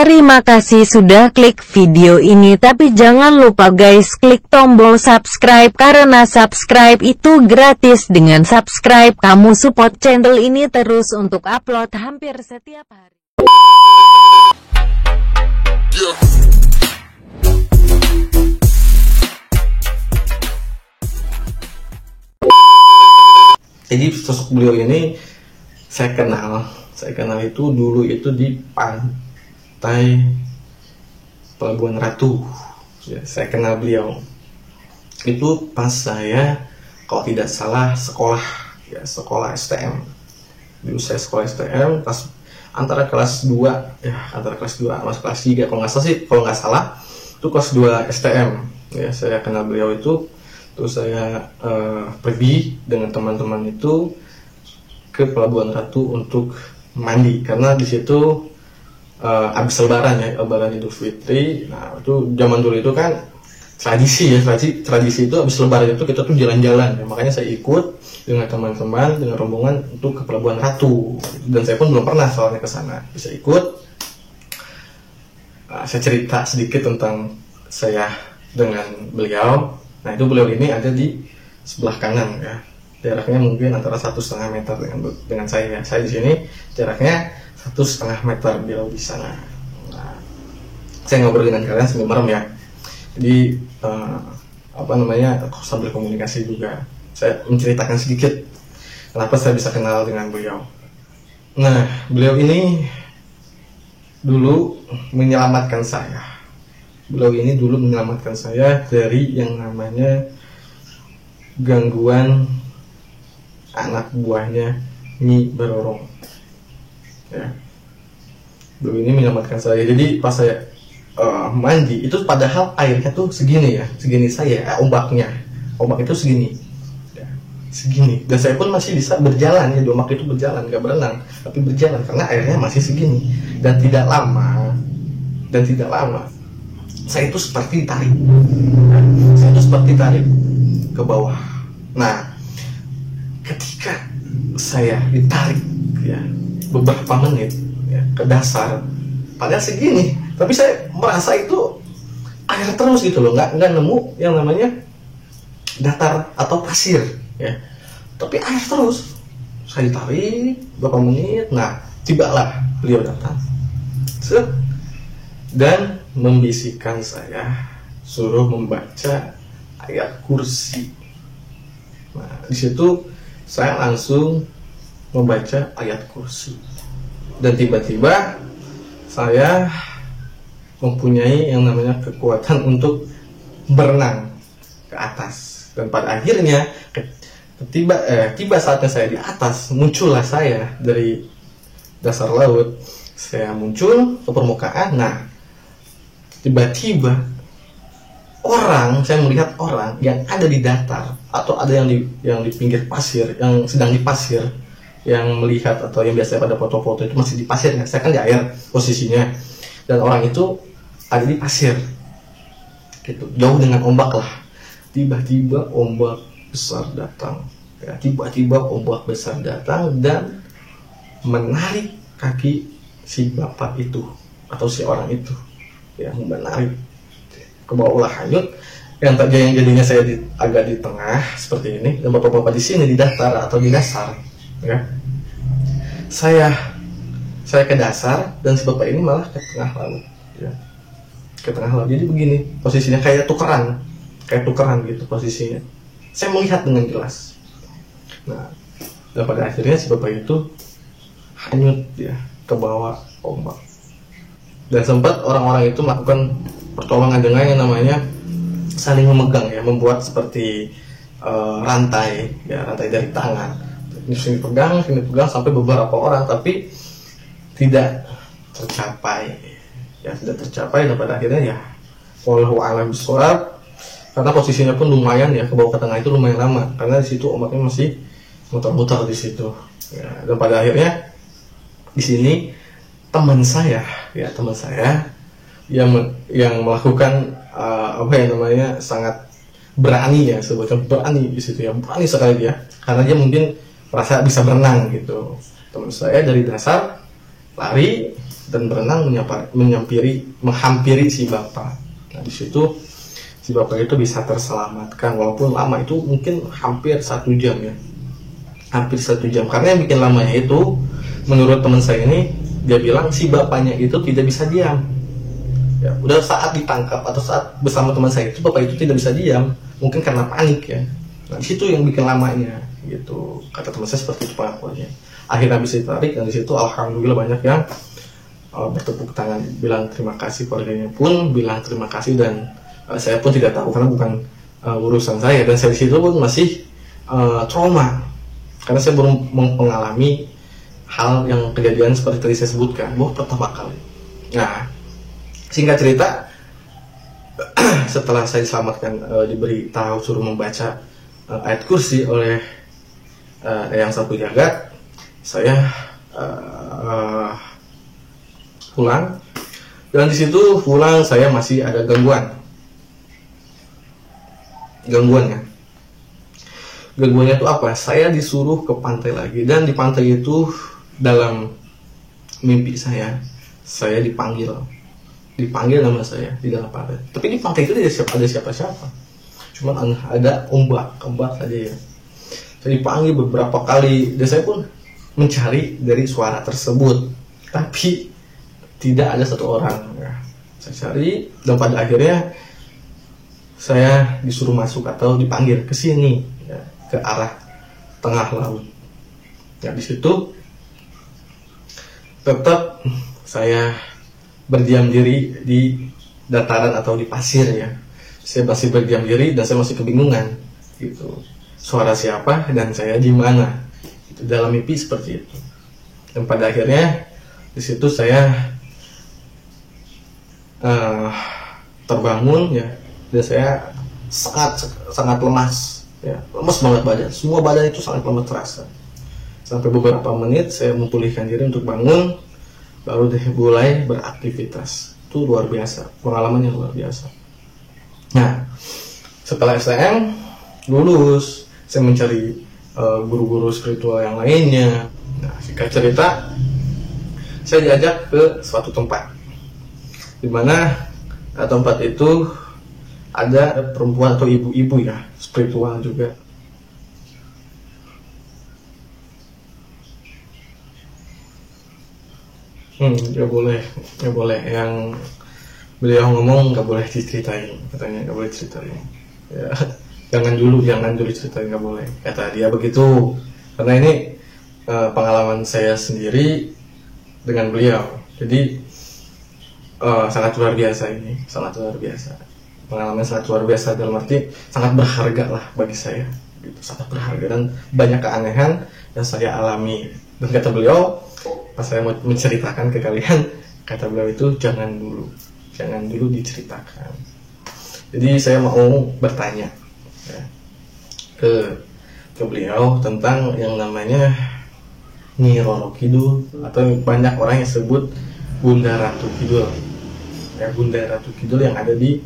Terima kasih sudah klik video ini, tapi jangan lupa guys klik tombol subscribe karena subscribe itu gratis. Dengan subscribe kamu support channel ini terus untuk upload hampir setiap hari. Jadi sosok beliau ini saya kenal itu dulu itu di pantai Pelabuhan Ratu. Ya, saya kenal beliau itu pas saya kalau tidak salah sekolah STM. Dulu saya sekolah STM pas antara kelas 2 masuk kelas 3 kalau nggak salah itu kelas 2 STM. Ya, saya kenal beliau itu. Terus saya pergi dengan teman-teman itu ke Pelabuhan Ratu untuk mandi karena di situ habis Lebaran Idul Fitri. Nah itu zaman dulu itu kan tradisi itu habis Lebaran itu kita tuh jalan-jalan ya. Makanya saya ikut dengan teman-teman dengan rombongan untuk ke Pelabuhan Ratu dan saya pun belum pernah soalnya ke sana. Bisa ikut. Saya cerita sedikit tentang saya dengan beliau. Nah itu beliau ini ada di sebelah kanan ya, jaraknya mungkin antara 1,5 meter dengan saya. Saya di sini jaraknya 1,5 meter, beliau di sana. Nah, saya ngobrol dengan kalian sambil merem ya. Jadi sambil komunikasi juga. Saya menceritakan sedikit kenapa saya bisa kenal dengan beliau. Nah beliau ini dulu menyelamatkan saya. Beliau ini dulu menyelamatkan saya dari yang namanya gangguan anak buahnya Nyi Barorong. Ya. Beliau ini menyelamatkan saya. Jadi pas saya mandi itu padahal airnya tuh segini saya, ombak itu segini, ya, segini. Dan saya pun masih bisa berjalan ya, di ombak itu berjalan, nggak berenang, tapi berjalan karena airnya masih segini. Dan tidak lama saya itu seperti ditarik ke bawah. Nah, ketika saya ditarik ya beberapa menit ya, ke dasar, padahal segini, tapi saya merasa itu air terus gitu loh, nggak nemu yang namanya datar atau pasir ya, tapi air terus. Saya ditarik beberapa menit, nah tibalah beliau datang dan membisikkan saya suruh membaca ayat kursi. Nah, di situ saya langsung membaca ayat kursi dan tiba-tiba saya mempunyai yang namanya kekuatan untuk berenang ke atas. Dan pada akhirnya tiba saatnya saya di atas, muncullah saya dari dasar laut. Saya muncul ke permukaan. Nah, tiba-tiba saya melihat orang yang ada di datar atau ada yang di pinggir pasir, yang sedang di pasir, yang melihat atau yang biasa pada foto-foto itu masih di pasir ya. Saya kan di air posisinya dan orang itu ada di pasir gitu, jauh dengan ombak lah. Tiba-tiba ombak besar datang ya, dan menarik kaki si bapak itu atau si orang itu ya, menarik ke bawah lah, hanyut. Yang jadinya saya agak di tengah seperti ini dan bapak-bapak di sini di datar atau di dasar ya. Saya ke dasar dan si bapak ini malah ke tengah laut ya. Ke tengah laut. Jadi begini posisinya, kayak tukeran gitu posisinya. Saya melihat dengan jelas. Nah, dan pada akhirnya si bapak itu hanyut ya ke bawah ombak. Dan sempat orang-orang itu melakukan pertolongan dengan yang namanya saling memegang ya, membuat seperti rantai dari tangan. Sini pegang sampai beberapa orang, tapi tidak tercapai. Dan pada akhirnya ya wallahu a'lam bishawab, karena posisinya pun lumayan ya, ke bawah ke tengah itu lumayan lama karena di situ ombaknya masih muter-muter di situ. Ya, dan pada akhirnya di sini teman saya yang melakukan sangat berani ya, sebetulnya berani di situ ya, berani sekali dia, karena dia mungkin merasa bisa berenang gitu. Teman saya dari dasar lari dan berenang menghampiri si bapak. Nah, di situ si bapak itu bisa terselamatkan, walaupun lama, itu mungkin hampir 1 jam ya, hampir 1 jam. Karena yang bikin lamanya itu, menurut teman saya ini, dia bilang si bapaknya itu tidak bisa diam. Ya, udah saat ditangkap atau saat bersama teman saya itu, bapak itu tidak bisa diam, mungkin karena panik ya. Nah, di situ yang bikin lamanya gitu, kata teman saya seperti itu pengakuannya. Akhirnya bisa ditarik, dan di situ alhamdulillah banyak yang bertepuk tangan, bilang terima kasih, keluarganya pun bilang terima kasih, dan saya pun tidak tahu karena bukan urusan saya, dan saya di situ pun masih trauma karena saya belum mengalami hal yang kejadian seperti tadi saya sebutkan, pertama kali. Nah, singkat cerita, setelah saya diselamatkan, diberi tahu suruh membaca ayat kursi oleh yang satu jagat, saya pulang, dan di situ pulang saya masih ada gangguannya itu apa? Saya disuruh ke pantai lagi, dan di pantai itu dalam mimpi saya dipanggil nama saya di dalam pantai. Tapi di pantai itu tidak ada siapa-siapa, cuma ada ombak saja ya. Saya dipanggil beberapa kali, dan saya pun mencari dari suara tersebut, tapi tidak ada satu orang ya. Saya cari, dan pada akhirnya saya disuruh masuk atau dipanggil ke sini ya, ke arah tengah laut. Ya, di situ tetap saya berdiam diri di dataran atau di pasir ya. Saya masih berdiam diri, dan saya masih kebingungan gitu. Suara siapa dan saya di mana? Itu dalam mimpi seperti itu. Dan pada akhirnya di situ saya terbangun ya, dan saya sangat lemas ya, lemas banget badan, semua badan itu sangat lemas terasa. Sampai beberapa menit saya memulihkan diri untuk bangun, baru deh mulai beraktivitas. Itu luar biasa, pengalaman yang luar biasa. Nah, setelah STM lulus, saya mencari guru-guru spiritual yang lainnya. Nah, singkat cerita, saya diajak ke suatu tempat, di mana tempat itu ada perempuan atau ibu-ibu ya, spiritual juga. Nggak boleh. Yang beliau ngomong nggak boleh diceritain, katanya nggak boleh ceritain. Ya, jangan dulu ceritain, nggak boleh. Kata dia begitu. Karena ini pengalaman saya sendiri dengan beliau. Jadi sangat luar biasa ini, sangat luar biasa. Pengalaman sangat luar biasa dalam arti sangat berharga lah bagi saya. Gitu, sangat berharga, dan banyak keanehan yang saya alami. Dan kata beliau, pas saya mau menceritakan ke kalian, kata beliau itu jangan dulu diceritakan. Jadi saya mau bertanya ya, ke beliau tentang yang namanya Nyi Roro Kidul, atau banyak orang yang sebut Bunda Ratu Kidul ya, Bunda Ratu Kidul yang ada di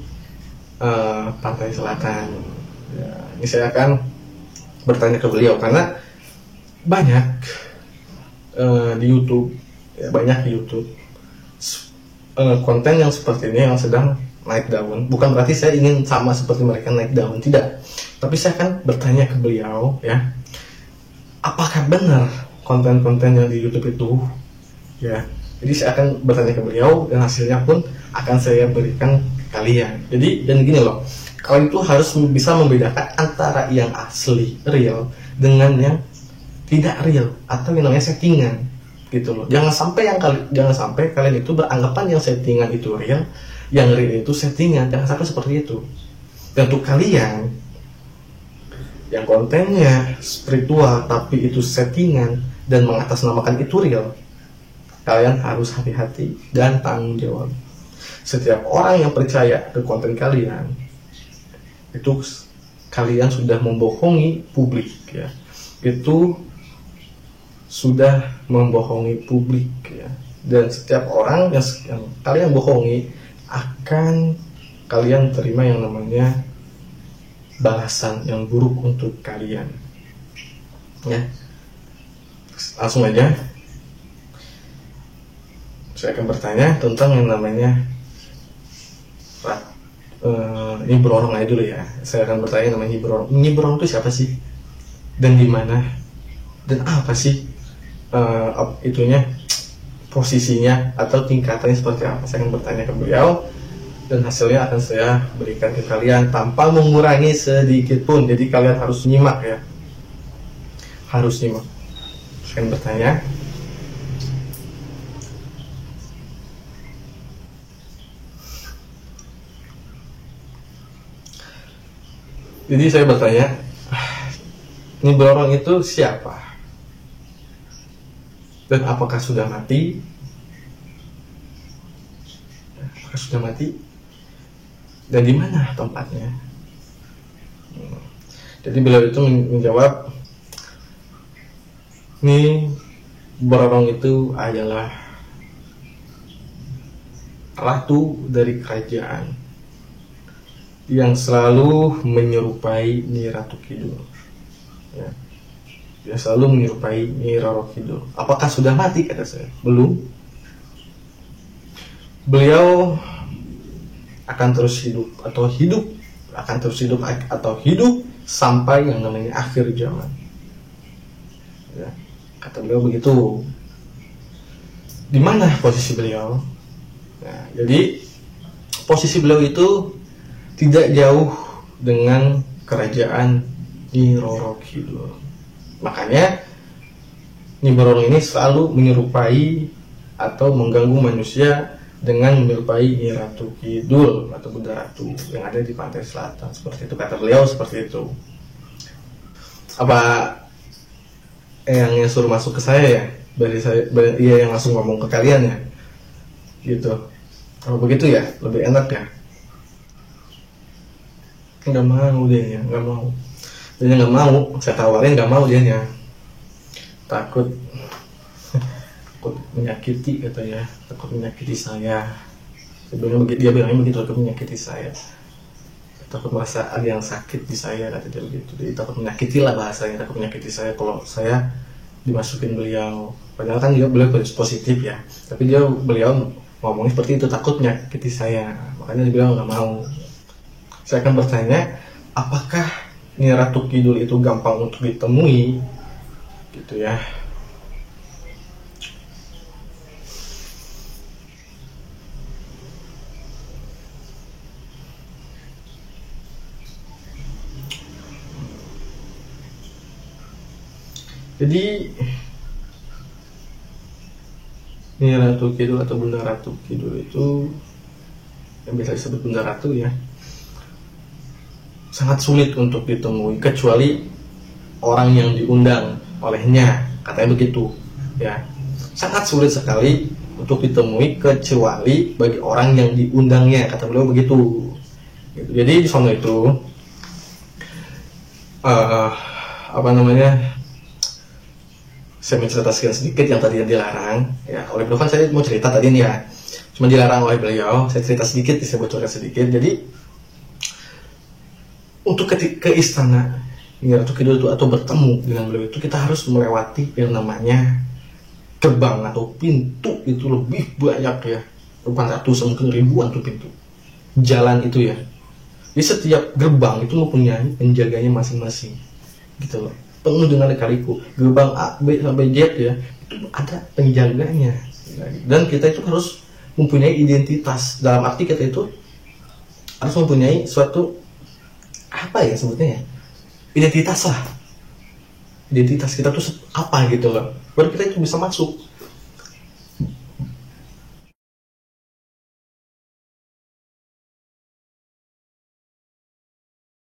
pantai selatan ya. Ini saya akan bertanya ke beliau karena banyak di YouTube ya, konten yang seperti ini yang sedang naik daun. Bukan berarti saya ingin sama seperti mereka naik daun, tidak. Tapi saya akan bertanya ke beliau ya, apakah benar konten-konten yang di YouTube itu ya. Jadi saya akan bertanya ke beliau, dan hasilnya pun akan saya berikan ke kalian. Jadi, dan gini loh, kalian itu harus bisa membedakan antara yang asli, real, dengan yang tidak real atau yang namanya settingan gitu loh. Jangan sampai kalian itu beranggapan yang settingan itu real, yang real itu settingan. Jangan sampai seperti itu. Dan untuk kalian yang kontennya spiritual tapi itu settingan dan mengatasnamakan itu real, kalian harus hati-hati dan tanggung jawab. Setiap orang yang percaya ke konten kalian, itu kalian sudah membohongi publik ya. Itu sudah membohongi publik ya. Dan setiap orang yang kalian bohongi, akan kalian terima yang namanya balasan yang buruk untuk kalian ya. Langsung aja saya akan bertanya tentang yang namanya Nyi Boro aja dulu ya. Saya akan bertanya namanya Nyi Boro. Nyi Boro itu siapa sih? Dan di mana? Dan apa sih itunya, posisinya atau tingkatannya seperti apa? Saya akan bertanya ke beliau dan hasilnya akan saya berikan ke kalian tanpa mengurangi sedikit pun. Jadi kalian harus nyimak ya. Harus nyimak. Saya akan bertanya. Jadi saya bertanya, Nyi Boro itu siapa? Dan apakah sudah mati? Apakah sudah mati? Dan di mana tempatnya? Jadi beliau itu menjawab, Nyi Boro itu adalah ratu dari kerajaan yang selalu menyerupai Nyi Ratu Kidul. Ya. Dia selalu menyerupai Nyi Roro Kidul. Apakah sudah mati? Kata saya. Belum. Beliau akan terus hidup atau hidup sampai yang namanya akhir zaman. Ya. Kata beliau begitu. Di mana posisi beliau? Nah, jadi posisi beliau itu tidak jauh dengan kerajaan Nyi Roro Kidul. Makanya Nyi Boro ini selalu menyerupai atau mengganggu manusia dengan menyerupai Nyi Ratu Kidul atau Bunda Ratu yang ada di pantai selatan. Seperti itu kata beliau, seperti itu. Apa yang suruh masuk ke saya ya? Iya yang langsung ngomong ke kalian ya, gitu. Kalau begitu ya lebih enak ya. Nggak mau dia, nggak mau. Dia nggak mau. Saya tawarin nggak mau dia, takut menyakiti katanya, takut menyakiti saya. Dia bilangnya begitu, takut menyakiti saya, takut merasa ada yang sakit di saya, kata dia begitu. Jadi takut menyakiti lah bahasanya, takut menyakiti saya kalau saya dimasukin beliau. Padahal kan beliau positif ya, tapi beliau ngomongnya seperti itu, takut menyakiti saya. Makanya dia bilang nggak mau. Saya akan bertanya, apakah Nyi Ratu Kidul itu gampang untuk ditemui? Gitu ya. Jadi Nyi Ratu Kidul atau Bunda Ratu Kidul itu, yang biasa disebut Bunda Ratu ya, sangat sulit untuk ditemui kecuali orang yang diundang olehnya, katanya begitu ya. Sangat sulit sekali untuk ditemui kecuali bagi orang yang diundangnya, kata beliau begitu. Jadi di sana itu saya menceritakan sedikit yang tadi dilarang ya oleh beliau. Kan saya mau cerita tadi nih ya, cuma dilarang oleh beliau. Saya cerita sedikit, saya bocorkan sedikit. Jadi untuk ke istana Nyi Ratu Kidul itu atau bertemu dengan beliau itu, kita harus melewati yang namanya gerbang atau pintu. Itu lebih banyak ya, bukan ratusan, mungkin ribuan tuh pintu jalan itu ya. Di setiap gerbang itu mempunyai penjaganya masing-masing gitu loh, penuh dengan lika-liku. Gerbang A, B sampai Z ya, itu ada penjaganya. Dan kita itu harus mempunyai identitas. Dalam arti kita itu harus mempunyai suatu, apa ya sebutnya ya, identitas lah. Identitas kita tuh apa gitu loh, baru kita itu bisa masuk.